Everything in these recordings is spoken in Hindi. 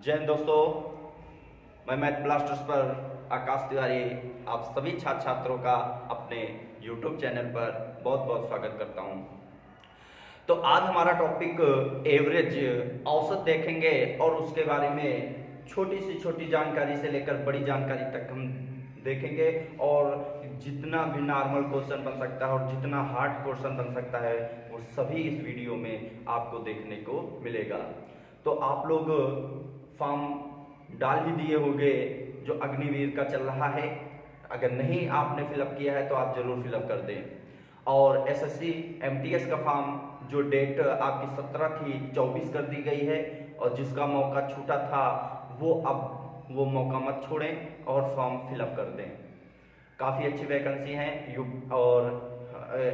जय हिंद दोस्तों, मैं मैथ ब्लास्टर्स पर आकाश तिवारी आप सभी छात्र छात्रों का अपने YouTube चैनल पर बहुत बहुत स्वागत करता हूं। तो आज हमारा टॉपिक एवरेज औसत देखेंगे और उसके बारे में छोटी से छोटी जानकारी से लेकर बड़ी जानकारी तक हम देखेंगे और जितना भी नॉर्मल क्वेश्चन बन सकता है और जितना हार्ड क्वेश्चन बन सकता है वो सभी इस वीडियो में आपको देखने को मिलेगा। तो आप लोग फॉर्म डाल ही दिए होंगे जो अग्निवीर का चल रहा है। अगर नहीं आपने फिलअप किया है तो आप जरूर फिलअप कर दें। और एसएससी एमटीएस का फॉर्म जो डेट आपकी 17 थी 24 कर दी गई है और जिसका मौका छूटा था वो अब वो मौका मत छोड़ें और फॉर्म फिलअप कर दें। काफ़ी अच्छी वैकेंसी हैं और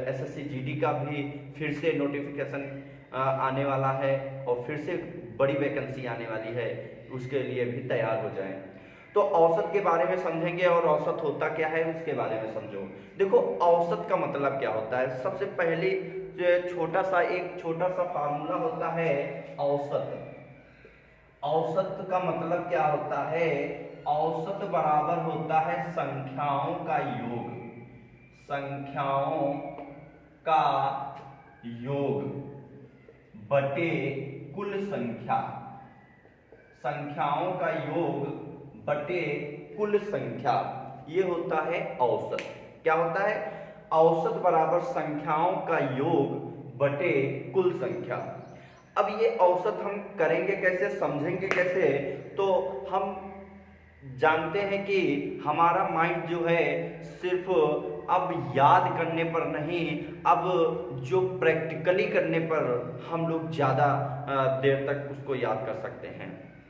एसएससी जीडी का भी फिर से नोटिफिकेशन आने वाला है और फिर से बड़ी वैकेंसी आने वाली है, उसके लिए भी तैयार हो जाएं। तो औसत के बारे में समझेंगे और औसत होता क्या है उसके बारे में समझो। देखो औसत का मतलब क्या होता है। सबसे पहले एक छोटा सा फार्मूला होता है औसत। औसत का मतलब क्या होता है? औसत बराबर होता है संख्याओं का योग। संख्याओं का योग बटे कुल संख्या। संख्याओं का योग बटे कुल संख्या, ये होता है औसत। क्या होता है? औसत बराबर संख्याओं का योग बटे कुल संख्या। अब ये औसत हम करेंगे कैसे, समझेंगे कैसे? तो हम जानते हैं कि हमारा माइंड जो है सिर्फ अब याद करने पर नहीं, अब जो प्रैक्टिकली करने पर हम लोग ज़्यादा देर तक उसको याद कर सकते हैं।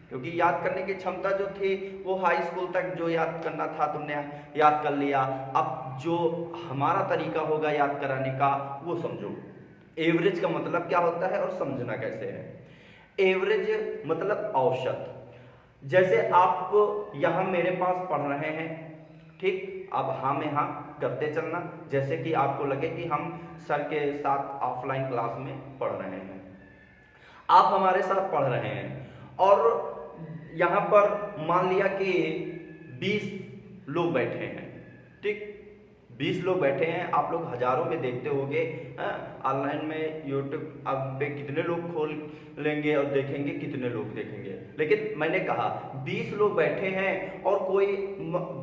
क्योंकि याद करने की क्षमता जो थी वो हाई स्कूल तक जो याद करना था तुमने याद कर लिया। अब जो हमारा तरीका होगा याद कराने का वो समझो। एवरेज का मतलब क्या होता है और समझना कैसे है। एवरेज मतलब औसत। जैसे आप यहाँ मेरे पास पढ़ रहे हैं, ठीक, अब हाँ में हाँ करते चलना जैसे कि आपको लगे कि हम सर के साथ ऑफलाइन क्लास में पढ़ रहे हैं। आप हमारे साथ पढ़ रहे हैं और यहाँ पर मान लिया कि 20 लोग बैठे हैं, ठीक, 20 लोग बैठे हैं। आप लोग हजारों में देखते होंगे ऑनलाइन में यूट्यूब अब पे कितने लोग खोल लेंगे और देखेंगे, कितने लोग देखेंगे। लेकिन मैंने कहा 20 लोग बैठे हैं और कोई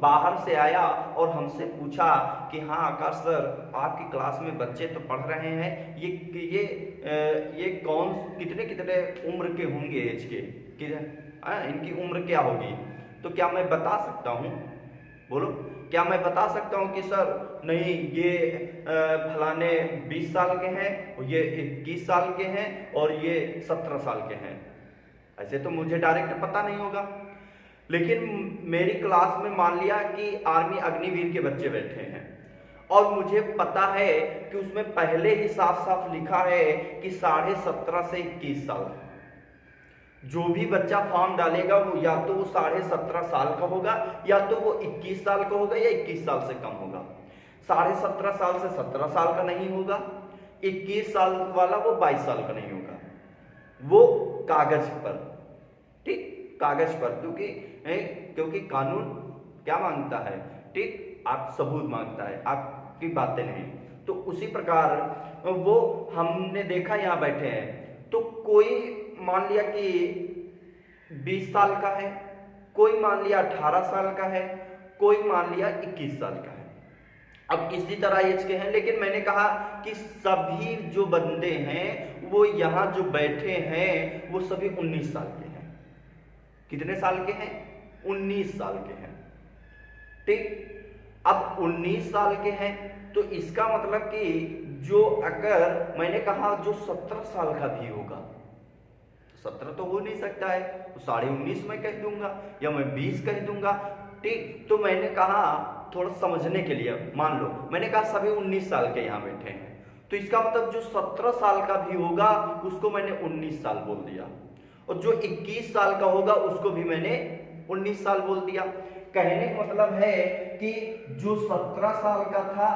बाहर से आया और हमसे पूछा कि हाँ आकाश सर आपकी क्लास में बच्चे तो पढ़ रहे हैं, ये कौन कितने कितने उम्र के होंगे, एज के इनकी उम्र क्या होगी? तो क्या मैं बता सकता हूँ? बोलो, क्या मैं बता सकता हूँ कि सर नहीं ये फलाने 20 साल के हैं, ये 21 साल के हैं और ये 17 साल के हैं? ऐसे तो मुझे डायरेक्ट पता नहीं होगा। लेकिन मेरी क्लास में मान लिया कि आर्मी अग्निवीर के बच्चे बैठे हैं और मुझे पता है कि उसमें पहले ही साफ साफ लिखा है कि 17.5 से 21 साल। जो भी बच्चा फॉर्म डालेगा वो या तो वो 17.5 साल का होगा या तो वो 21 साल का होगा या 21 साल से कम होगा। 17.5 साल से 17 साल का नहीं होगा, 21 साल वाला वो 22 साल का नहीं होगा। वो कागज पर, ठीक, कागज पर, क्योंकि कानून क्या मांगता है, ठीक, आप सबूत मांगता है, आपकी बातें नहीं। तो उसी प्रकार वो हमने देखा यहाँ बैठे हैं तो कोई मान लिया कि 20 साल का है, कोई मान लिया 18 साल का है, कोई मान लिया 21 साल का है। अब इसी तरह एज के हैं, लेकिन मैंने कहा कि सभी जो बंदे हैं वो यहाँ जो बैठे हैं वो सभी 19 साल के हैं। कितने साल के हैं? 19 साल के हैं, ठीक। अब 19 साल के हैं तो इसका मतलब कि जो, अगर मैंने कहा जो 17 साल का भी होगा, 17 तो हो नहीं सकता है, तो 19.5 मैं कह दूंगा या मैं 20 कह दूंगा, ठीक। तो मैंने कहा थोड़ा समझने के लिए, मान लो मैंने कहा सभी 19 साल के यहाँ बैठे हैं तो इसका मतलब जो 17 साल का भी होगा उसको मैंने 19 साल बोल दिया और जो 21 साल का होगा उसको भी मैंने 19 साल बोल दिया। कहने का मतलब है कि जो 17 साल का था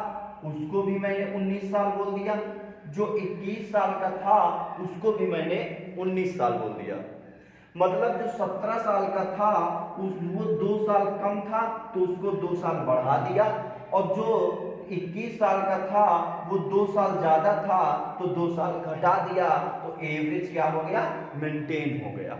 उसको भी मैंने 19 साल बोल दिया, जो 21 साल का था उसको भी मैंने 19 साल बोल दिया। मतलब जो 17 साल का था वो 2 साल कम था तो उसको 2 साल बढ़ा दिया, और जो 21 साल का था वो 2 साल ज्यादा था तो 2 साल घटा दिया, तो एवरेज क्या हो गया, मेंटेन हो गया।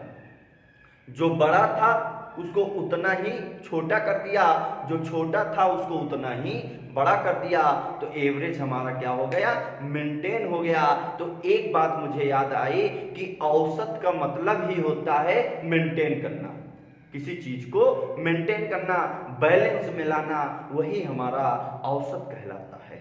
जो बड़ा था उसको उतना ही छोटा कर दिया, जो छोटा था उसको उतना ही बड़ा कर दिया, तो एवरेज हमारा क्या हो गया, मेंटेन हो गया। तो एक बात मुझे याद आई कि औसत का मतलब ही होता है मेंटेन करना, किसी चीज को मेंटेन करना, बैलेंस में लाना, वही हमारा औसत कहलाता है।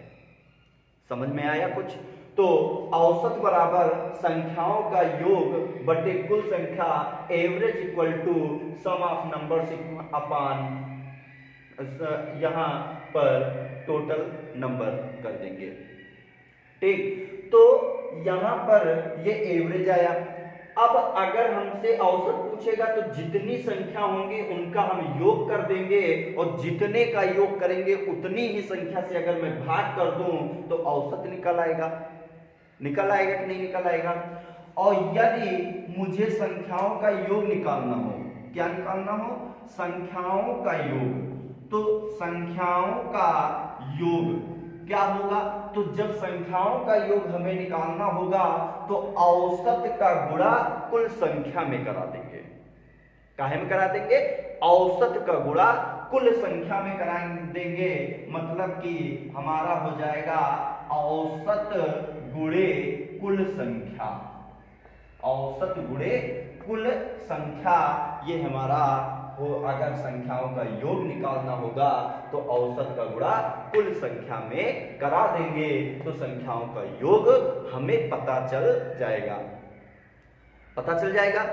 समझ में आया कुछ? तो औसत बराबर संख्याओं का योग बटे कुल संख्या, average equal to sum of numbers अपान यहां पर टोटल नंबर कर देंगे। ठीक, तो यहां पर ये एवरेज आया। अब अगर हमसे औसत पूछेगा तो जितनी संख्या होंगी उनका हम योग कर देंगे, और जितने का योग करेंगे उतनी ही संख्या से अगर मैं भाग कर दूं तो औसत निकल आएगा। निकल आएगा कि नहीं निकल आएगा? और यदि मुझे संख्याओं का योग निकालना हो, क्या निकालना हो, संख्याओं का योग, तो संख्याओं का योग क्या होगा, तो जब संख्याओं का योग हमें निकालना होगा तो औसत का गुणा कुल संख्या में करा देंगे। काहे में करा देंगे? औसत का गुणा कुल संख्या में करा देंगे। मतलब कि हमारा हो जाएगा औसत गुणे कुल संख्या, औसत गुणे कुल संख्या, ये हमारा हो। अगर संख्याओं का योग निकालना होगा तो औसत का गुणा कुल संख्या में करा देंगे, तो संख्याओं का योग हमें पता चल जाएगा। पता चल जाएगा।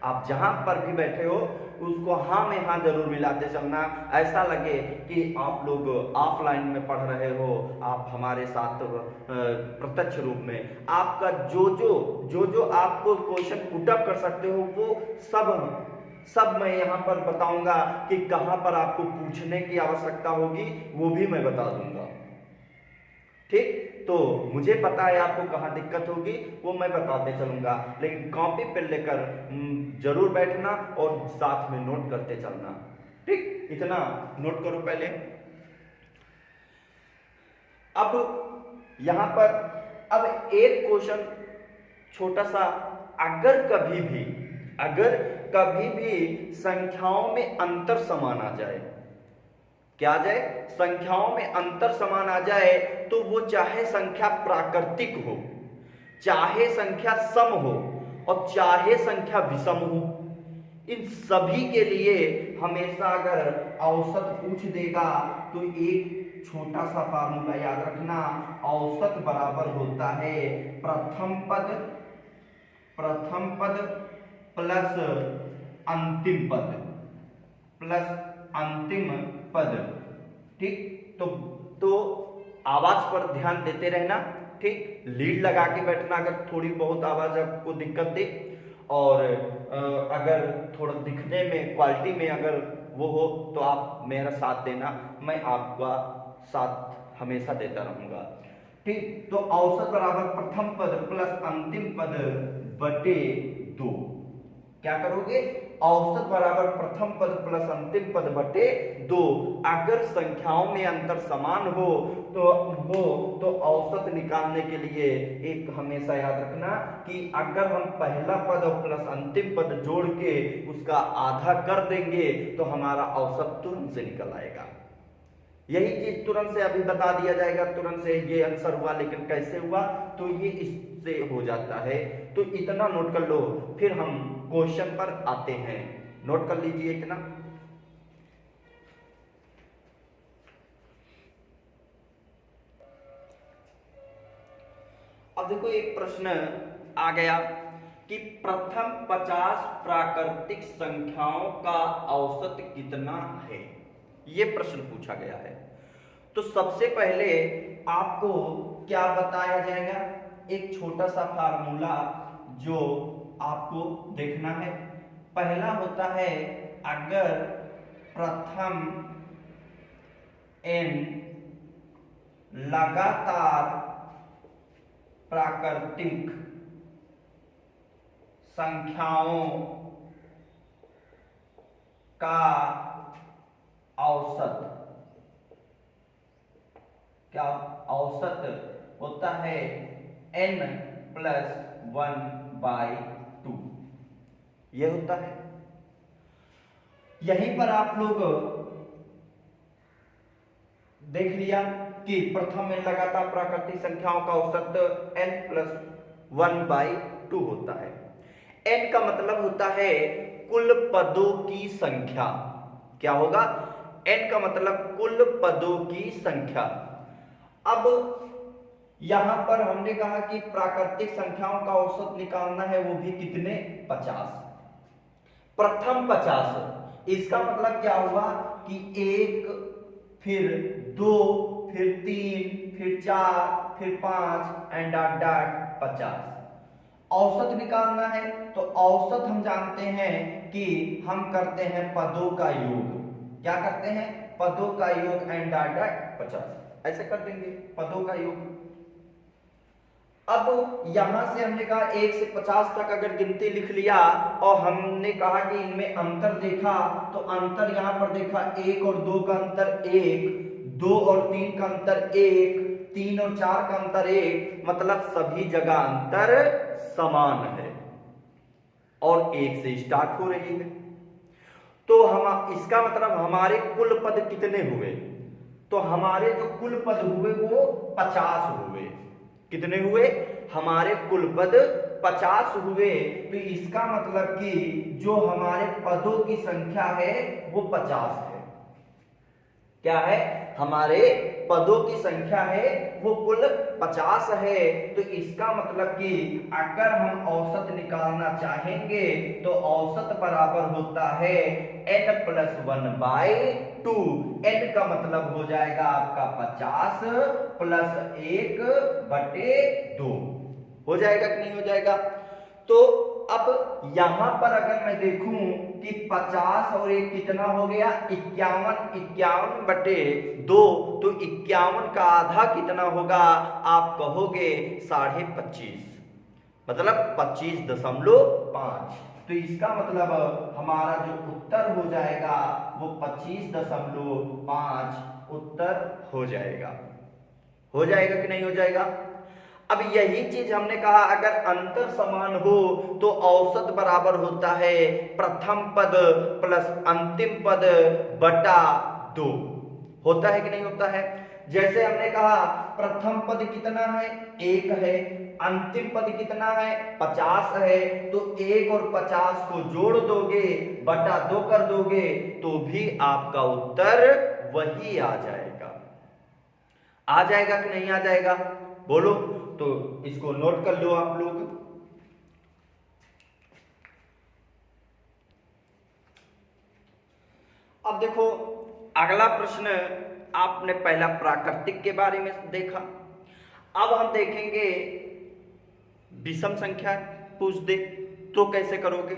आप जहां पर भी बैठे हो उसको हाँ में हाँ जरूर मिलाते चलना। ऐसा लगे कि आप लोग ऑफलाइन में पढ़ रहे हो, आप हमारे साथ प्रत्यक्ष रूप में आपका जो जो आप क्वेश्चन पुटअप कर सकते हो वो सब मैं यहाँ पर बताऊंगा कि कहां पर आपको पूछने की आवश्यकता होगी, वो भी मैं बता दूंगा। ठीक, तो मुझे पता है आपको कहां दिक्कत होगी, वो मैं बताते चलूंगा, लेकिन कॉपी पेन लेकर जरूर बैठना और साथ में नोट करते चलना। ठीक, इतना नोट करो पहले। अब यहां पर अब एक क्वेश्चन छोटा सा, अगर कभी भी संख्याओं में अंतर समान आ जाए, क्या आ जाए, संख्याओं में अंतर समान आ जाए, तो वो चाहे संख्या प्राकृतिक हो, चाहे संख्या सम हो, और चाहे संख्या विषम हो, इन सभी के लिए हमेशा अगर औसत पूछ देगा तो एक छोटा सा फार्मूला याद रखना, औसत बराबर होता है प्रथम पद प्लस अंतिम पद। ठीक, तो आवाज पर ध्यान देते रहना। ठीक, लीड लगा के बैठना अगर थोड़ी बहुत आवाज आपको दिक्कत दे, और अगर थोड़ा दिखने में क्वालिटी में अगर वो हो तो आप मेरा साथ देना, मैं आपका साथ हमेशा देता रहूंगा। ठीक, तो औसत बराबर प्रथम पद प्लस अंतिम पद बटे 2। क्या करोगे? औसत बराबर प्रथम पद प्लस अंतिम पद बटे 2। अगर संख्याओं में अंतर समान हो तो औसत निकालने के लिए एक हमेशा याद रखना कि अगर हम पहला पद और प्लस अंतिम पद जोड़ के उसका आधा कर देंगे तो हमारा औसत तुरंत से निकल आएगा। यही चीज तुरंत से अभी बता दिया जाएगा, तुरंत से ये आंसर हुआ, लेकिन कैसे हुआ, तो ये इससे हो जाता है। तो इतना नोट कर लो, फिर हम क्वेश्चन पर आते हैं। नोट कर लीजिए इतना। अब देखो एक प्रश्न आ गया कि प्रथम 50 प्राकृतिक संख्याओं का औसत कितना है, ये प्रश्न पूछा गया है। तो सबसे पहले आपको क्या बताया जाएगा, एक छोटा सा फार्मूला जो आपको देखना है। पहला होता है अगर प्रथम n लगातार प्राकृतिक संख्याओं का औसत, क्या औसत होता है n+1/2, यह होता है। यहीं पर आप लोग देख लिया कि प्रथम में लगातार प्राकृतिक संख्याओं का औसत n+1/2 होता है। n का मतलब होता है कुल पदों की संख्या। क्या होगा? n का मतलब कुल पदों की संख्या। अब यहां पर हमने कहा कि प्राकृतिक संख्याओं का औसत निकालना है, वो भी कितने? 50। प्रथम 50, इसका मतलब क्या हुआ कि 1, फिर 2, फिर 3, फिर 4, फिर 5 एंड डॉट डॉट 50। औसत निकालना है तो औसत हम जानते हैं कि हम करते हैं पदों का योग। क्या करते हैं? पदों का योग एंड डॉट डॉट 50, ऐसे कर देंगे पदों का योग। अब यहां से हमने कहा 1 से 50 तक अगर गिनती लिख लिया और हमने कहा कि इनमें अंतर देखा, तो अंतर यहां पर देखा 1 और 2 का अंतर 1, 2 और 3 का अंतर 1, 3 और 4 का अंतर 1, मतलब सभी जगह अंतर समान है और 1 से स्टार्ट हो रही है। तो हम इसका मतलब हमारे कुल पद कितने हुए? तो हमारे जो कुल पद हुए वो 50 हुए। कितने हुए? हमारे कुल पद 50 हुए। तो इसका मतलब कि जो हमारे पदों की संख्या है वो 50 है। क्या है? हमारे पदों की संख्या है वो कुल 50 है। तो इसका मतलब कि अगर हम औसत निकालना चाहेंगे तो औसत बराबर होता है n+1/2। n का मतलब हो जाएगा आपका 50 + 1/2। हो जाएगा कि नहीं हो जाएगा? तो अब यहां पर अगर मैं देखूं कि 50 और 1 कितना हो गया? 51, 51/2। तो 51 का आधा कितना होगा? आप कहोगे 25.5, मतलब 25.5। तो इसका मतलब हमारा जो उत्तर हो जाएगा वो 25.5 उत्तर हो जाएगा। हो जाएगा कि नहीं हो जाएगा? अब यही चीज हमने कहा अगर अंतर समान हो तो औसत बराबर होता है प्रथम पद प्लस अंतिम पद बटा 2। होता है कि नहीं होता है? जैसे हमने कहा प्रथम पद कितना है? 1 है। अंतिम पद कितना है? 50 है। तो 1 और 50 को जोड़ दोगे, बटा 2 कर दोगे, तो भी आपका उत्तर वही आ जाएगा। आ जाएगा कि नहीं आ जाएगा? बोलो। तो इसको नोट कर लो आप लोग। अब देखो अगला प्रश्न, आपने पहला प्राकृतिक के बारे में देखा, अब हम देखेंगे विषम संख्या पूछ दे तो कैसे करोगे।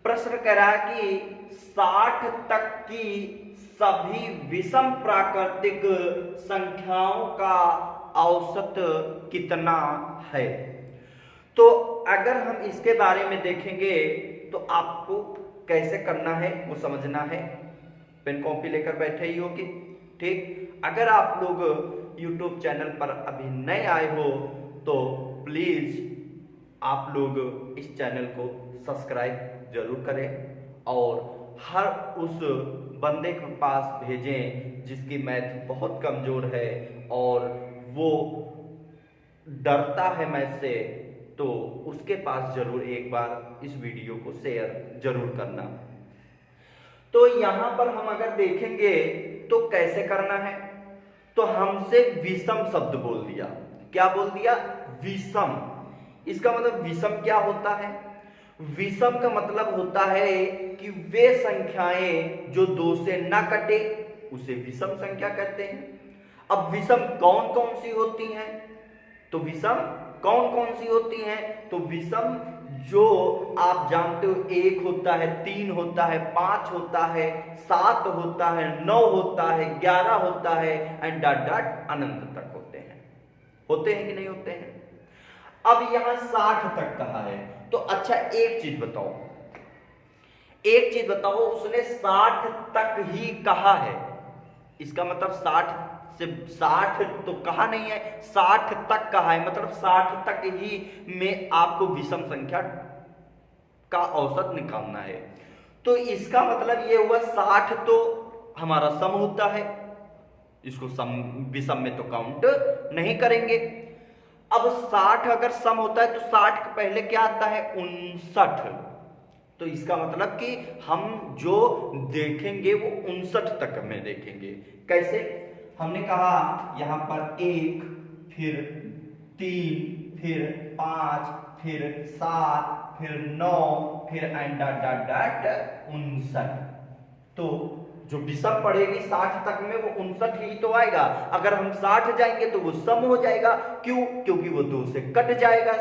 प्रश्न कह रहा है कि 60 तक की सभी विषम प्राकृतिक संख्याओं का औसत कितना है। तो अगर हम इसके बारे में देखेंगे तो आपको कैसे करना है वो समझना है। पेन कॉपी लेकर बैठे ही होगी, ठीक। अगर आप लोग YouTube चैनल पर अभी नए आए हो तो प्लीज आप लोग इस चैनल को सब्सक्राइब जरूर करें और हर उस बंदे के पास भेजें जिसकी मैथ बहुत कमजोर है और वो डरता है मैथ से, तो उसके पास जरूर एक बार इस वीडियो को शेयर जरूर करना। तो यहां पर हम अगर देखेंगे तो कैसे करना है, तो हमसे विषम शब्द बोल दिया। क्या बोल दिया? विषम। इसका मतलब विषम क्या होता है? विषम का मतलब होता है कि वे संख्याएं जो 2 से ना कटे उसे विषम संख्या कहते हैं। अब विषम कौन कौन सी होती हैं? तो विषम कौन कौन सी होती हैं? तो विषम जो आप जानते हो 1 होता है, 3 होता है, 5 होता है, 7 होता है, 9 होता है, 11 होता है एंड डॉट डॉट अनंत तक होते हैं। होते हैं कि नहीं होते हैं? अब यहां 60 तक कहा है, तो अच्छा एक चीज बताओ, एक चीज बताओ, उसने 60 तक ही कहा है, इसका मतलब 60 से 60 तो कहा नहीं है, 60 तक कहा है, मतलब 60 तक ही में आपको विषम संख्या का औसत निकालना है। तो इसका मतलब ये हुआ 60 तो हमारा सम होता है, इसको सम विषम में तो काउंट नहीं करेंगे। अब 60 अगर सम होता है तो 60 के पहले क्या आता है, 59। तो इसका मतलब कि हम जो देखेंगे वो 59 तक में देखेंगे। कैसे? हमने कहा यहां पर 1, फिर 3, फिर 5, फिर 7, फिर 9, फिर एंड डॉट डॉट डॉट 59। तो जो विषम पड़ेगी 60 तक में वो 59 ही तो आएगा। अगर हम 60 जाएंगे तो वो सम हो जाएगा। क्यों? क्योंकि वो 2 से कट जाएगा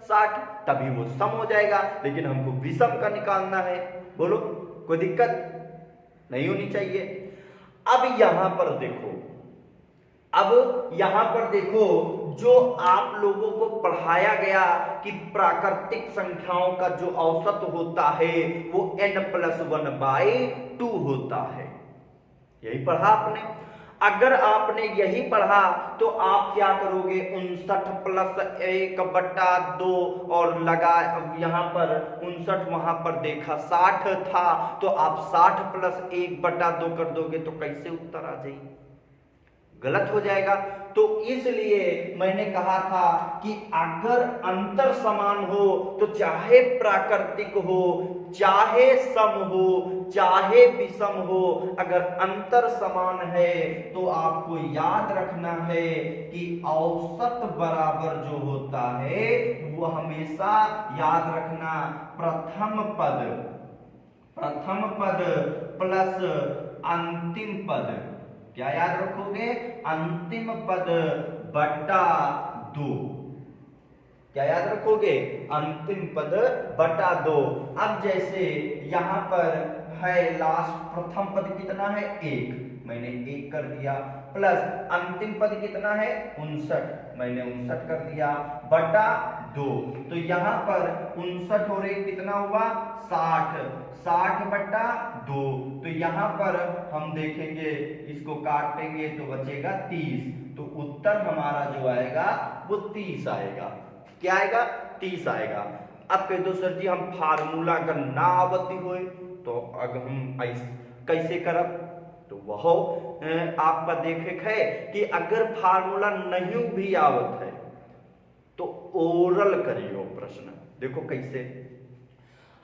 60, तभी वो सम हो जाएगा। लेकिन हमको विषम का निकालना है। बोलो, कोई दिक्कत नहीं होनी चाहिए। अब यहां पर देखो, जो आप लोगों को पढ़ाया गया कि प्राकृतिक संख्याओं का जो औसत होता है वो n+1/2 होता है, यही पढ़ा आपने। अगर आपने यही पढ़ा तो आप क्या करोगे, 59+1/2 और लगा, यहां पर 59 वहां पर देखा 60 था, तो आप 60+1/2 कर दोगे तो कैसे उत्तर आ जाएगी? गलत हो जाएगा। तो इसलिए मैंने कहा था कि अगर अंतर समान हो तो चाहे प्राकृतिक हो, चाहे सम हो, चाहे विषम हो, अगर अंतर समान है तो आपको याद रखना है कि औसत बराबर जो होता है वो हमेशा याद रखना, प्रथम पद प्लस अंतिम पद। क्या याद रखोगे? अंतिम पद बटा 2। क्या याद रखोगे? अंतिम पद बटा 2। अब जैसे यहां पर है लास्ट, प्रथम पद कितना है, 1, मैंने 1 कर दिया, प्लस अंतिम पद कितना है, 59, मैंने 59 कर दिया, बटा 2। तो यहां पर 59 और 1 कितना हुआ, 60 बटा 2। तो यहां पर हम देखेंगे, इसको काटेंगे तो बचेगा 30। तो उत्तर हमारा जो आएगा वो 30 आएगा। क्या आएगा? 30 आएगा। अब कह दो सर जी हम फार्मूला का ना आवती हो तो अगर हम कैसे करब, तो वह आपका देखे है कि अगर फार्मूला नहीं भी आवत है तो ओरल करियो प्रश्न। देखो कैसे,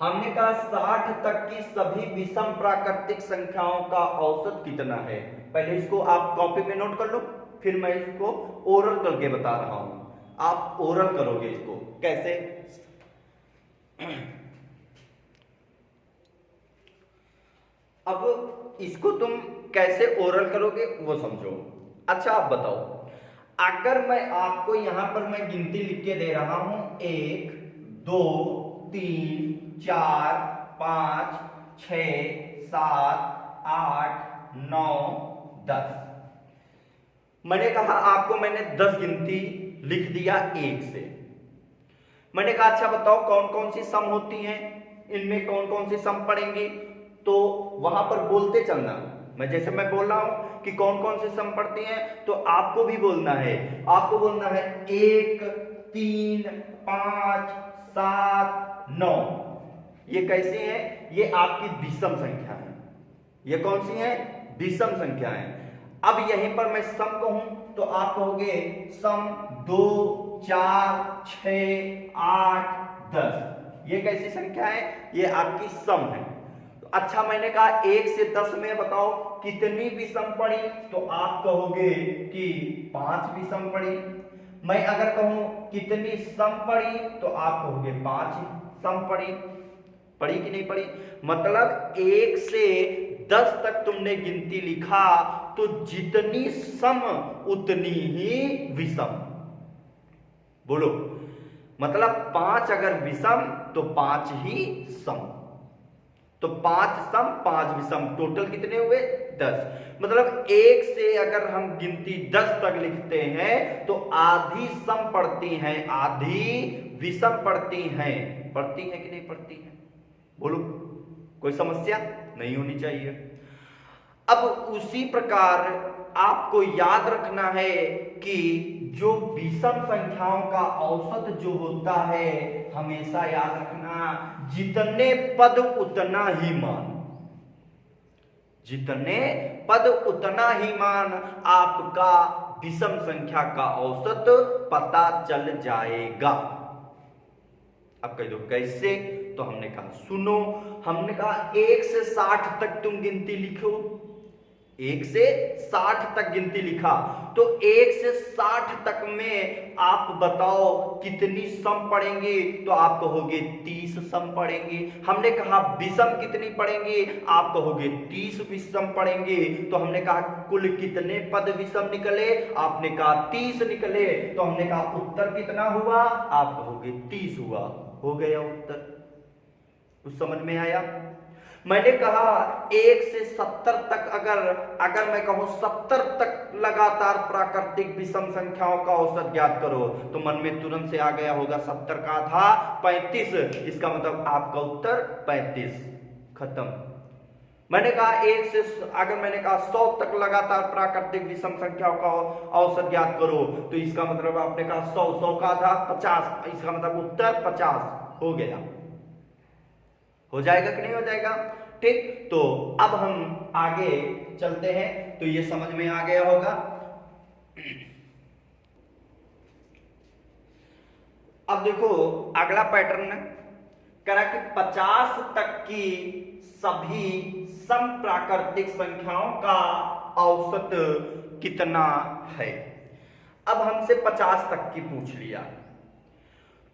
हमने कहा 60 तक की सभी विषम प्राकृतिक संख्याओं का औसत कितना है। पहले इसको आप कॉपी में नोट कर लो, फिर मैं इसको ओरल करके बता रहा हूं। आप ओरल करोगे इसको कैसे, अब इसको तुम कैसे ओरल करोगे वो समझो। अच्छा आप बताओ, अगर मैं आपको यहां पर मैं गिनती लिख के दे रहा हूं, 1 2 3 4 5 6 7 8 9 10, मैंने कहा आपको, मैंने 10 गिनती लिख दिया 1 से। मैंने कहा अच्छा बताओ कौन कौन सी सम होती हैं, इनमें कौन कौन सी सम पड़ेंगी, तो वहां पर बोलते चलना। मैं जैसे मैं बोल रहा हूं कि कौन कौन सी सम पड़ती हैं, तो आपको भी बोलना है। आपको बोलना है 1 3 5 7 9। ये कैसे हैं? ये आपकी विषम संख्या है। ये कौन सी है? विषम संख्या है। अब यहीं पर मैं सम कहूं तो आप कहोगे सम 2 4 6 8 10। ये कैसी संख्या है? ये आपकी सम है। तो अच्छा मैंने कहा 1 से 10 में बताओ कितनी विषम पड़ी, तो आप कहोगे कि 5 विषम पड़ी। मैं अगर कहूं कितनी सम पड़ी तो आप कहोगे 5 सम पड़ी। पड़ी कि नहीं पड़ी? मतलब 1 से 10 तक तुमने गिनती लिखा तो जितनी सम उतनी ही विषम। बोलो, मतलब 5 अगर विषम तो 5 ही सम। तो 5 सम 5 विषम, टोटल कितने हुए? 10। मतलब 1 से अगर हम गिनती 10 तक लिखते हैं तो आधी सम पड़ती हैं, आधी विषम पड़ती हैं। पड़ती हैं कि नहीं पड़ती हैं? बोलो, कोई समस्या नहीं होनी चाहिए। अब उसी प्रकार आपको याद रखना है कि जो विषम संख्याओं का औसत जो होता है, हमेशा याद रखना, जितने पद उतना ही मान, जितने पद उतना ही मान, आपका विषम संख्या का औसत पता चल जाएगा। अब कह दो कैसे, तो हमने कहा सुनो, हमने कहा 1 से 60 तक तुम गिनती लिखो, 1 से 60 तक गिनती लिखा, तो 1 से 60 तक में आप बताओ कितनी सम पढ़ेंगे, तो आप कहोगे 30 सम पढ़ेंगे। हमने कहा विषम कितनी पढ़ेंगे, आप कहोगे 30 विषम पढ़ेंगे। तो हमने कहा कुल कितने पद विषम निकले, आपने कहा 30 निकले। तो हमने कहा उत्तर कितना हुआ, आप कहोगे 30 हुआ। हो गया उत्तर। कुछ समझ में आया? मैंने कहा 1 से 70 तक, अगर मैं कहूं 70 तक लगातार प्राकृतिक विषम संख्याओं का औसत ज्ञात करो, तो मन में तुरंत से आ गया होगा 70 का था 35, इसका मतलब आपका उत्तर 35। खत्म। मैंने कहा अगर मैंने कहा 100 तक लगातार प्राकृतिक विषम संख्याओं का औसत ज्ञात करो, तो इसका मतलब आपने कहा 100 का था 50, इसका मतलब उत्तर 50 हो गया। हो जाएगा कि नहीं हो जाएगा? ठीक, तो अब हम आगे चलते हैं। तो ये समझ में आ गया होगा। अब देखो अगला पैटर्न करा कि 50 तक की सभी सम प्राकृतिक संख्याओं का औसत कितना है। अब हमसे 50 तक की पूछ लिया,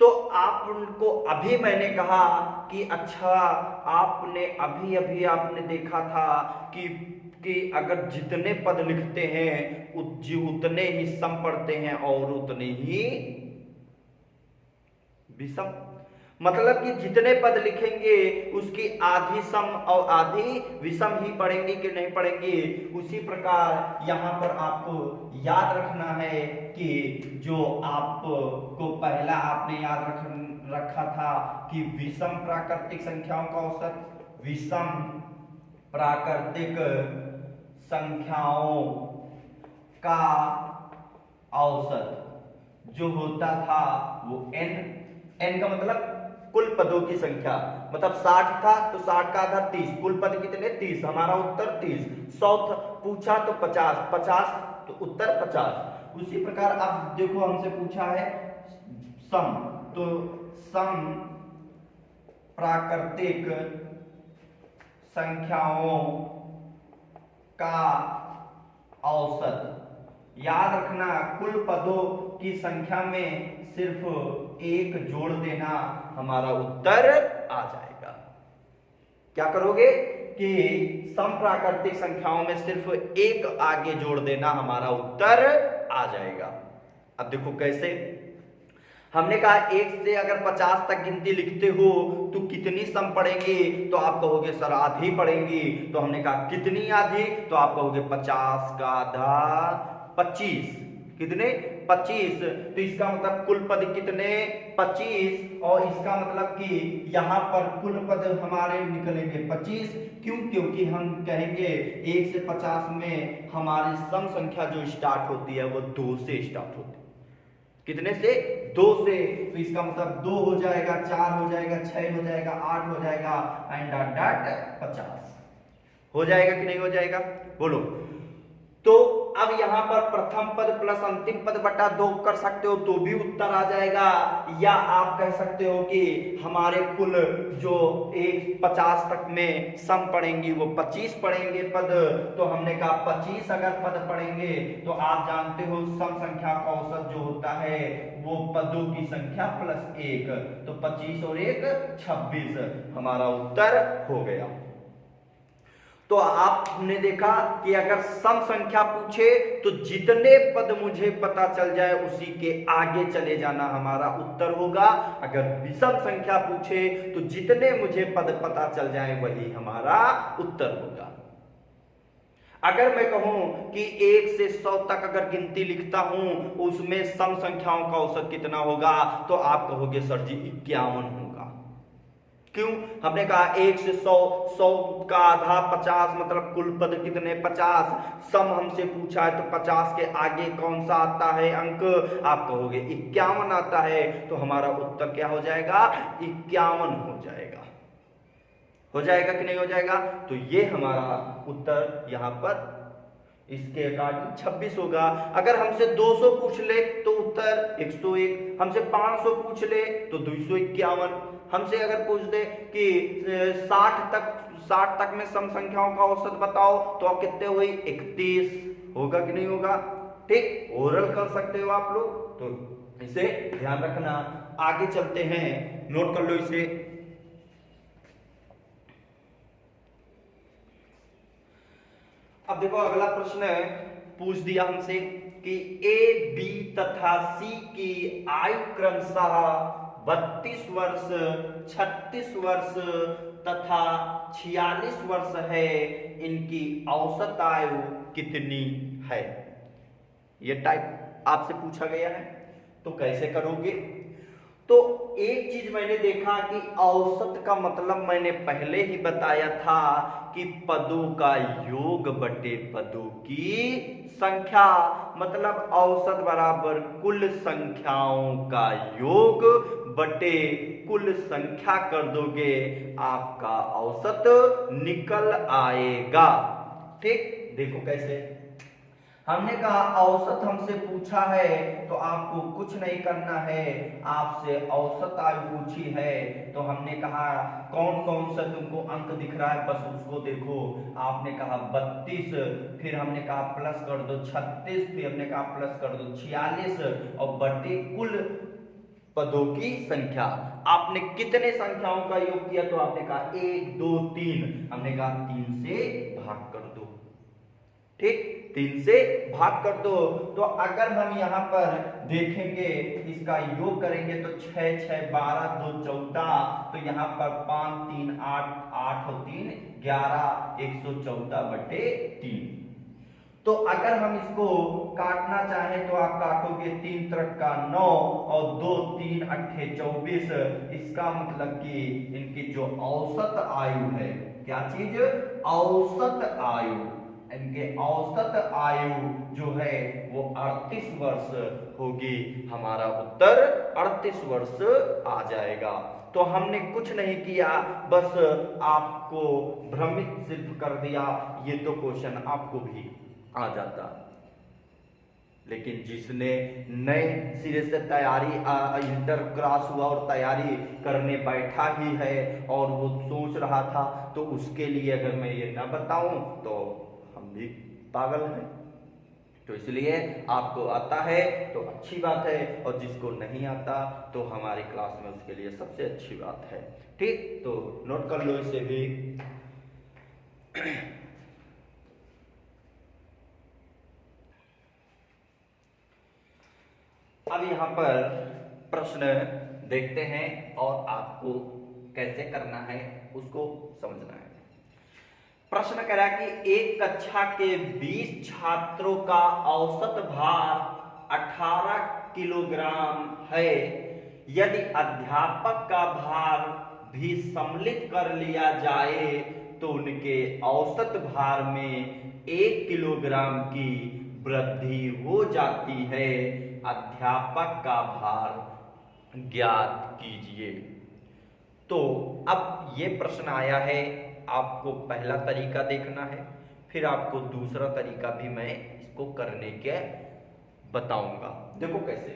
तो आप उनको अभी मैंने कहा कि अच्छा आपने अभी आपने देखा था कि अगर जितने पद लिखते हैं उतने ही सम पढ़ते हैं और उतने ही विषम। मतलब कि जितने पद लिखेंगे उसकी आधी सम और आधी विषम ही पढ़ेंगे कि नहीं पढ़ेंगे। उसी प्रकार यहां पर आपको याद रखना है कि जो आपको पहला आपने याद रखा था कि विषम प्राकृतिक संख्याओं का औसत, विषम प्राकृतिक संख्याओं का औसत जो होता था वो n का मतलब कुल पदों की संख्या, मतलब 60 था तो 60 का आधा 30, कुल पद कितने 30, हमारा उत्तर 30। 100 पूछा तो 50, 50 तो उत्तर 50। उसी प्रकार अब देखो हमसे पूछा है सम, तो सम प्राकृतिक संख्याओं का औसत। याद रखना कुल पदों की संख्या में सिर्फ 1 जोड़ देना, हमारा उत्तर आ जाएगा। क्या करोगे कि सम प्राकृतिक संख्याओं में सिर्फ 1 आगे जोड़ देना, हमारा उत्तर आ जाएगा। अब देखो कैसे, हमने कहा 1 से अगर 50 तक गिनती लिखते हो तो कितनी सम पढ़ेंगे, तो आप कहोगे सर आधी पढ़ेंगे। तो हमने कहा कितनी आधी, तो आप कहोगे 50 का आधा 25, कितने 25। तो इसका मतलब कुल पद कितने 25, और इसका मतलब कि यहां पर कुल पद हमारे निकलेंगे 25। क्यों? क्योंकि हम कहेंगे 1 से 50 में हमारी सम संख्या जो स्टार्ट होती है वो 2 से स्टार्ट होती है। कितने से? 2 से। तो इसका मतलब 2 हो जाएगा, 4 हो जाएगा, 6 हो जाएगा, 8 हो जाएगा एंड डॉट 50 हो जाएगा कि नहीं हो जाएगा? बोलो। तो अब यहां पर प्रथम पद प्लस अंतिम पद बटा 2 कर सकते हो तो भी उत्तर आ जाएगा, या आप कह सकते हो कि हमारे कुल जो 50 तक में सम पढ़ेंगे वो 25 पढ़ेंगे पद। तो हमने कहा 25 अगर पद पढ़ेंगे तो आप जानते हो सम संख्या का औसत जो होता है वो पदों की संख्या प्लस 1, तो 25 और 1 26, हमारा उत्तर हो गया। तो आपने देखा कि अगर सम संख्या पूछे तो जितने पद मुझे पता चल जाए उसी के आगे चले जाना, हमारा उत्तर होगा। अगर विषम संख्या पूछे तो जितने मुझे पद पता चल जाए वही हमारा उत्तर होगा। अगर मैं कहूं कि 1 से 100 तक अगर गिनती लिखता हूं उसमें सम संख्याओं का औसत कितना होगा, तो आप कहोगे सर जी 51 होगा। क्यों? हमने कहा 1 से 100, 100 का आधा 50, मतलब कुल पद कितने 50। सम हमसे पूछा है तो 50 के आगे कौन सा आता है अंक, आप कहोगे 51 आता है, तो हमारा उत्तर क्या हो जाएगा, 51 हो जाएगा। हो जाएगा कि नहीं हो जाएगा, तो ये हमारा उत्तर यहां पर इसके अकॉर्डिंग 26 होगा। अगर हमसे 200 पूछ ले तो उत्तर 101, हमसे 500 पूछ ले तो 251, हमसे अगर पूछ दे कि 60 तक में सम संख्याओं का औसत बताओ तो आप कितने हुई 31, होगा कि नहीं होगा। ठीक, ओरल कर सकते हो आप लोग, तो इसे ध्यान रखना। आगे चलते हैं, नोट कर लो इसे। अब देखो अगला प्रश्न पूछ दिया हमसे कि ए, बी तथा सी की आयु क्रमशः 32 वर्ष, 36 वर्ष तथा 46 वर्ष है, इनकी औसत आयु कितनी है। ये टाइप आपसे पूछा गया है, तो कैसे करोगे। तो एक चीज मैंने देखा कि औसत का मतलब मैंने पहले ही बताया था कि पदों का योग बटे पदों की संख्या, मतलब औसत बराबर कुल संख्याओं का योग बटे कुल संख्या कर दोगे, आपका औसत निकल आएगा। ठीक, देखो कैसे। हमने कहा औसत हमसे पूछा है तो आपको कुछ नहीं करना है, आपसे औसत आयु पूछी है तो हमने कहा कौन कौन सा तुमको अंक दिख रहा है बस उसको देखो। आपने कहा 32, फिर हमने कहा प्लस कर दो 36, फिर हमने कहा प्लस कर दो 46 और बटे कुल पदों की संख्या। आपने कितने संख्याओं का योग किया, तो आपने कहा 1 2 3, हमने कहा 3 से भाग कर दो। ठीक, 3 से भाग कर दो। तो अगर हम यहां पर देखेंगे इसका योग करेंगे तो 6 6 12 2 14, तो यहां पर 5 3 8 8 और 3 11, 114 बटे 3। तो अगर हम इसको काटना चाहें तो आप काटोगे 3 त्रिक का 9 और 2 3 अट्ठे 24। इसका मतलब कि इनकी जो औसत आयु है, क्या चीज, औसत आयु, इनके औसत आयु जो है वो 38 वर्ष होगी। हमारा उत्तर 38 वर्ष आ जाएगा। तो हमने कुछ नहीं किया, बस आपको भ्रमित सिर्फ कर दिया, ये तो क्वेश्चन आपको भी आ जाता। लेकिन जिसने नए सिरे से तैयारी इंटर क्रॉस हुआ और तैयारी करने बैठा ही है और वो सोच रहा था, तो उसके लिए अगर मैं ये ना बताऊं तो हम भी पागल हैं। तो इसलिए आपको आता है तो अच्छी बात है, और जिसको नहीं आता तो हमारी क्लास में उसके लिए सबसे अच्छी बात है। ठीक, तो नोट कर लो इसे भी। अब यहां पर प्रश्न देखते हैं और आपको कैसे करना है उसको समझना है। प्रश्न करा कि एक कक्षा के 20 छात्रों का औसत भार 18 किलोग्राम है। यदि अध्यापक का भार भी सम्मिलित कर लिया जाए तो उनके औसत भार में 1 किलोग्राम की वृद्धि हो जाती है। अध्यापक का भार ज्ञात कीजिए। तो अब ये प्रश्न आया है, आपको पहला तरीका देखना है, फिर आपको दूसरा तरीका भी मैं इसको करने के बताऊंगा। देखो कैसे।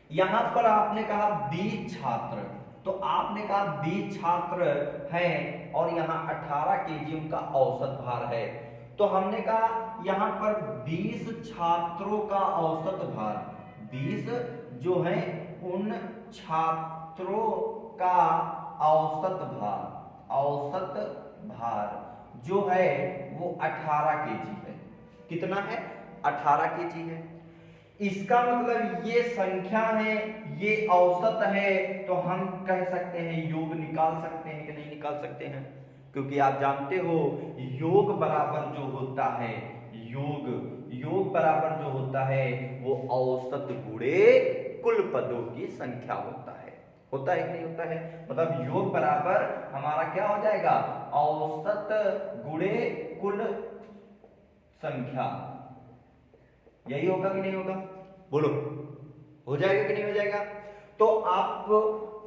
यहां पर आपने कहा 20 छात्र, तो आपने कहा 20 छात्र हैं और यहां 18 केजी उनका औसत भार है। तो हमने कहा यहां पर 20 छात्रों का औसत भार, 20 जो है उन छात्रों का औसत भार जो है वो 18 केजी है। कितना है, 18 केजी है। इसका मतलब ये संख्या है, ये औसत है, तो हम कह सकते हैं योग निकाल सकते हैं कि नहीं निकाल सकते हैं, क्योंकि आप जानते हो योग बराबर जो होता है, योग बराबर जो होता है वो औसत गुणे कुल पदों की संख्या होता है। होता है कि नहीं होता है? मतलब योग बराबर हमारा क्या हो जाएगा, औसत गुणे कुल संख्या। यही होगा कि नहीं होगा, बोलो, हो जाएगा कि नहीं हो जाएगा? तो आप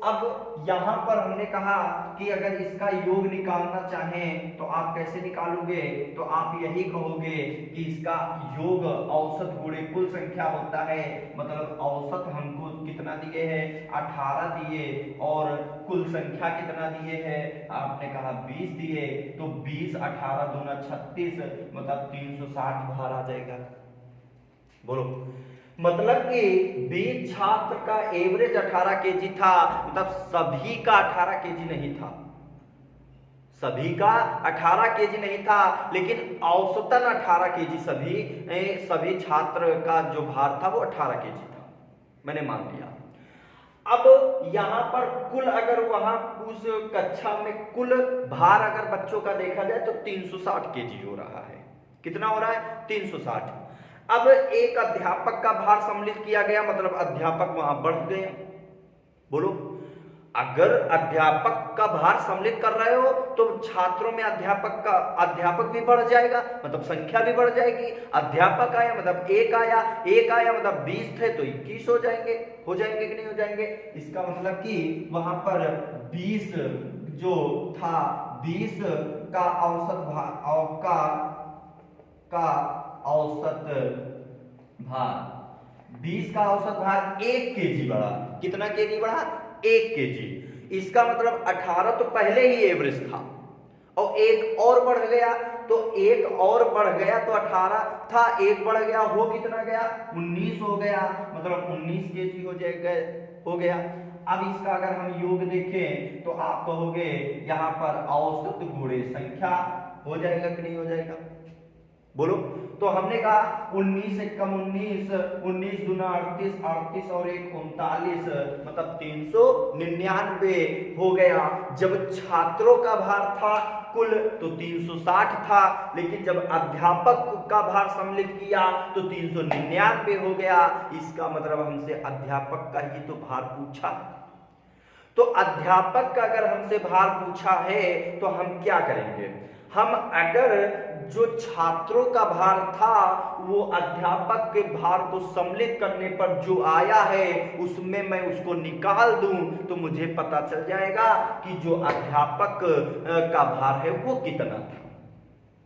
अब यहां पर हमने कहा कि अगर इसका योग निकालना चाहें तो आप कैसे निकालोगे, तो आप यही कहोगे कि इसका योग औसत गुणे कुल संख्या होता है। मतलब औसत हमको कितना दिए है, 18 दिए, और कुल संख्या कितना दिए है, आपने कहा 20 दिए, तो 20 18 दूना 36, मतलब 360 बाहर आ जाएगा। बोलो, मतलब कि 20 छात्र का एवरेज 18 केजी था, मतलब सभी का 18 केजी नहीं था, सभी का 18 केजी नहीं था, लेकिन औसतन 18 केजी सभी छात्र का जो भार था वो 18 केजी था, मैंने मान लिया। अब यहां पर कुल, अगर वहां उस कक्षा में कुल भार अगर बच्चों का देखा जाए तो 360 केजी हो रहा है। कितना हो रहा है, 360। अब एक अध्यापक का भार सम्मिलित किया गया, मतलब अध्यापक वहां बढ़ गया। बोलो, अगर अध्यापक का भार सम्मिलित कर रहे हो तो छात्रों में अध्यापक भी बढ़ जाएगा, मतलब संख्या भी बढ़ जाएगी। अध्यापक आया मतलब एक आया मतलब 20 थे तो 21 हो जाएंगे कि नहीं हो जाएंगे? इसका मतलब कि वहां पर 20 जो था, 20 का औसत औसत भार 20 का औसत भार 1 केजी बढ़ा। कितना केजी बढ़ा, 1 केजी। इसका मतलब 18 तो पहले ही एवरेज था, और एक और बढ़ गया, तो एक और बढ़ गया तो 18 था, एक बढ़ गया, हो कितना गया, 19 हो गया, मतलब 19 केजी हो गया। अब इसका अगर हम योग देखें तो आप कहोगे यहां पर औसत गुणे संख्या हो जाएगा कि नहीं हो जाएगा? बोलो, तो हमने कहा 19 से कम 19, 19 दूना 38, 38 और 1 39, मतलब 399 हो गया। जब छात्रों का भार था कुल तो 360 था, लेकिन जब अध्यापक का भार सम्मिलित किया तो 399 हो गया। इसका मतलब हमसे अध्यापक का ही तो भार पूछा, तो अध्यापक का अगर हमसे भार पूछा है तो हम क्या करेंगे? हम अगर जो छात्रों का भार था वो अध्यापक के भार को सम्मिलित करने पर जो आया है उसमें मैं उसको निकाल दूं तो मुझे पता चल जाएगा कि जो अध्यापक का भार है वो कितना था।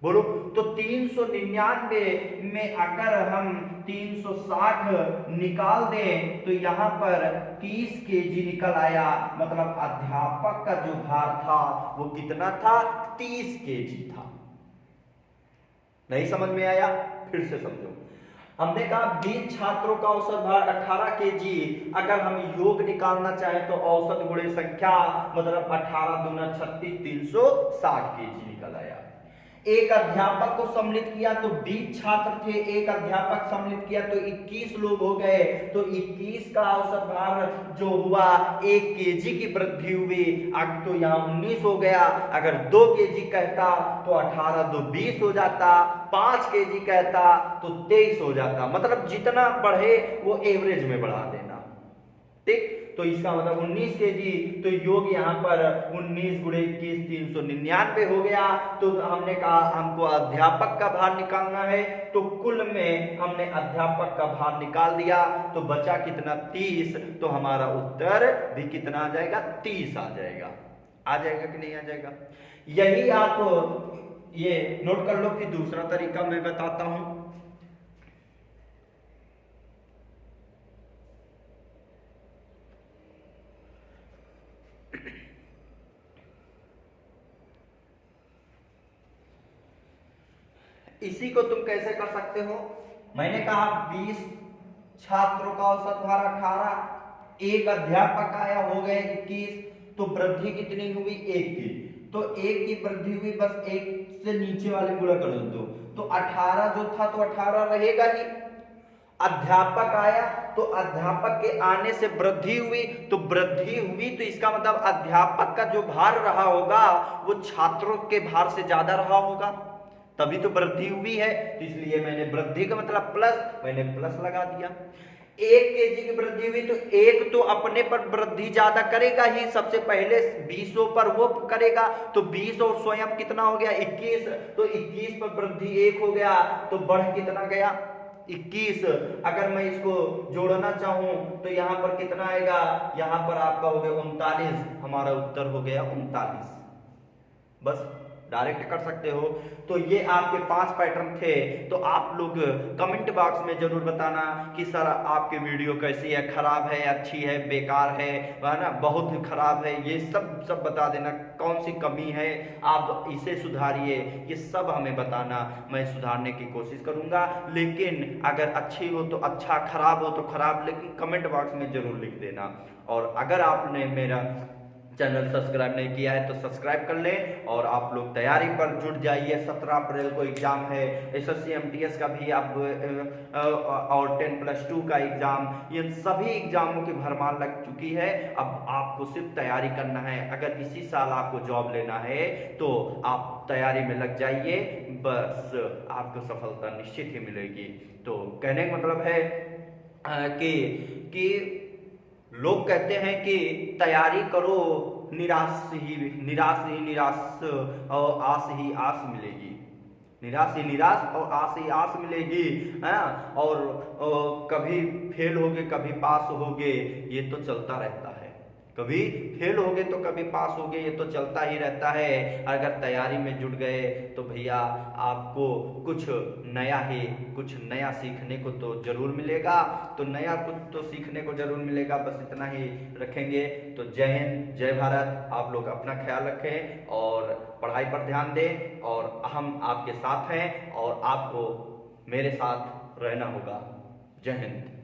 बोलो, तो 399 में अगर हम 360 निकाल दें तो यहां पर 30 केजी निकल आया, मतलब अध्यापक का जो भार था वो कितना था, 30 केजी था। नहीं समझ में आया? फिर से समझो। हमने कहा 20 छात्रों का औसत भार 18 केजी, अगर हम योग निकालना चाहें तो औसत गुणे संख्या, मतलब 18 दूना 36, 360 केजी निकल आया। एक अध्यापक को सम्मिलित किया तो 20 छात्र थे, एक अध्यापक सम्मिलित किया तो 21 लोग हो गए, तो 21 का औसत भार जो हुआ 1 केजी की वृद्धि हुई, अब तो यहाँ 19 हो गया। अगर 2 केजी कहता तो 18 दो 20 हो जाता, 5 केजी कहता तो 23 हो जाता, मतलब जितना बढ़े वो एवरेज में बढ़ा देना। ठीक, तो इसका मतलब 19 केजी, तो योग यहाँ पर 19 गुणे 21 399 हो गया। तो हमने कहा हमको अध्यापक का भार निकालना है, तो कुल में हमने अध्यापक का भार निकाल दिया, तो बचा कितना, 30। तो हमारा उत्तर भी कितना आ जाएगा, 30 आ जाएगा। आ जाएगा कि नहीं आ जाएगा? यही आप ये नोट कर लो। फिर दूसरा तरीका मैं बताता हूं। इसी को तुम कैसे कर सकते हो? मैंने कहा 20 छात्रों का औसत भार 18, एक अध्यापक आया, हो गए 21, तो वृद्धि कितनी हुई, 1 की। तो 1 की वृद्धि हुई, बस 1 से नीचे वाले गुणा कर दो, तो 18 जो था तो 18 रहेगा ही। अध्यापक आया तो अध्यापक के आने से वृद्धि हुई, तो वृद्धि हुई तो इसका मतलब अध्यापक का जो भार रहा होगा वो छात्रों के भार से ज्यादा रहा होगा, तभी तो वृद्धि हुई है। तो इसलिए मैंने वृद्धि का मतलब प्लस, मैंने प्लस लगा दिया। 1 kg की वृद्धि हुई तो एक तो अपने पर वृद्धि ज्यादा करेगा ही, सबसे पहले 20 पर वो करेगा, तो 20 और स्वयं कितना हो गया 21, तो 21 पर वृद्धि 1 हो गया, तो बढ़ कितना गया 21। अगर मैं इसको जोड़ना चाहूं तो यहां पर कितना आएगा, यहां पर आपका हो गया 39, हमारा उत्तर हो गया 39। बस डायरेक्ट कर सकते हो। तो ये आपके 5 पैटर्न थे। तो आप लोग कमेंट बॉक्स में जरूर बताना कि सर आपकी वीडियो कैसी है, खराब है, अच्छी है, बेकार है ना, बहुत खराब है, ये सब बता देना, कौन सी कमी है, आप इसे सुधारिए, ये सब हमें बताना, मैं सुधारने की कोशिश करूंगा। लेकिन अगर अच्छी हो तो अच्छा, खराब हो तो खराब, लेकिन कमेंट बॉक्स में जरूर लिख देना। और अगर आपने मेरा चैनल सब्सक्राइब नहीं किया है तो सब्सक्राइब कर लें, और आप लोग तैयारी पर जुट जाइए। 17 अप्रैल को एग्जाम है, एसएससी एमटीएस का भी अब और 10+2 का एग्जाम, ये सभी एग्जामों की भरमार लग चुकी है। अब आपको सिर्फ तैयारी करना है। अगर इसी साल आपको जॉब लेना है तो आप तैयारी में लग जाइए, बस आपको सफलता निश्चित ही मिलेगी। तो कहने का मतलब है कि लोग कहते हैं कि तैयारी करो, निराश ही निराश और आस ही आस मिलेगी, निराश ही निराश और आस ही आस मिलेगी, है ना। और कभी फेल होगे कभी पास होगे, ये तो चलता रहता है, कभी फेल होगे तो कभी पास होगे, ये तो चलता ही रहता है। अगर तैयारी में जुट गए तो भैया आपको कुछ नया सीखने को तो जरूर मिलेगा। तो नया कुछ तो सीखने को जरूर मिलेगा, बस इतना ही रखेंगे। तो जय हिंद, जय भारत। आप लोग अपना ख्याल रखें और पढ़ाई पर ध्यान दें, और हम आपके साथ हैं और आपको मेरे साथ रहना होगा। जय हिंद।